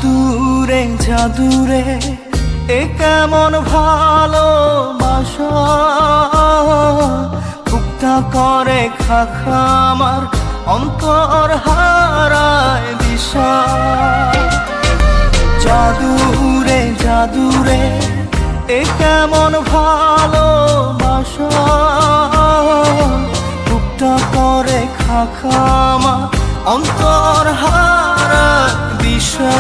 জাদুরে জাদুরে এ কেমন ভালোবাসা, বুকটা করে খাখা আমার অন্তর হারায় দিশা। জাদুরে জাদুরে এ কেমন ভালোবাসা, বুকটা করে খাখা আমার অন্তর হারায় দিশা।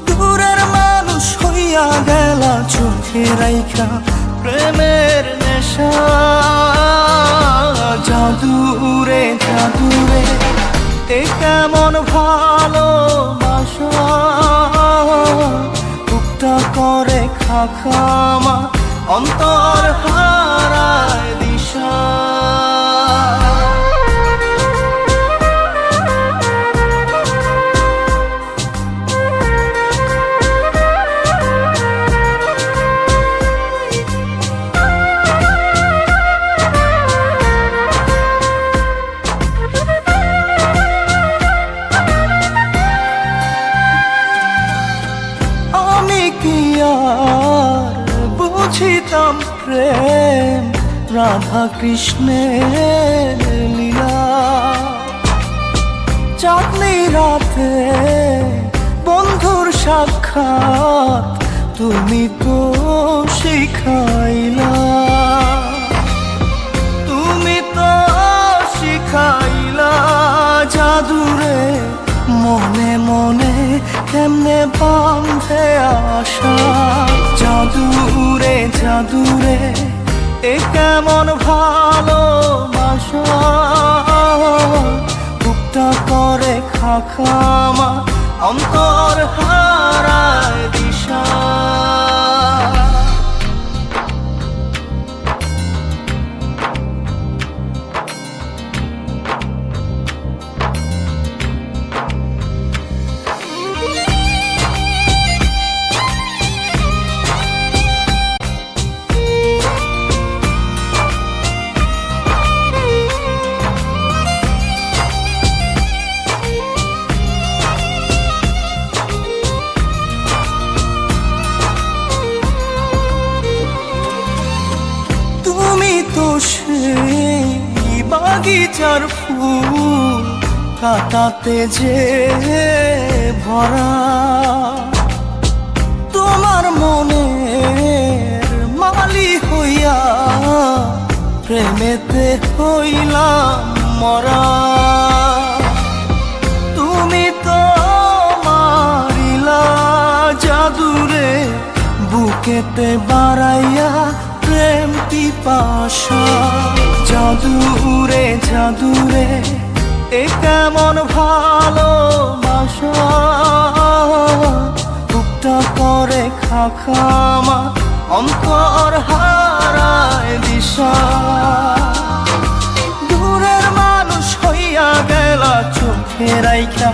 দূরের মানুষ হইয়া গেলা চোখে রাইখা প্রেমের নেশা। জাদুরে জাদুরে এ কেমন ভালোবাসা, বুকটা করে খাখা আমার অন্তর হারায় দিশা। বুঝিতাম প্রেম রাধা কৃষ্ণের লীলা, চাঁদনি রাতে বন্ধুর সাক্ষাৎ তুমি তো শিখাইলা, তুমি তো শিখাইলা। জাদুরে মনে মনে কেমনে বাঁধে আশা। জাদুরে জাদুরে এ কেমন ভালোবাসা, বুকটা করে খাখা আমার অন্তর হারায় দিশা। সেই বাগিচার ফুল কাটাতে যে ভরা, তোমার মনের মালি হইয়া প্রেমেতে হইলাম মরা। তুমি তো মারিলা জাদুরে বুকেতে বাড়াইয়া প্রেম পিপাসা। জাদুরে জাদুরে এ কেমন ভালোবাসা, বুকটা করে খাখা আমার অন্তর হারায় দিশা। দূরের মানুষ হইয়া গেলা চোখে রাইখা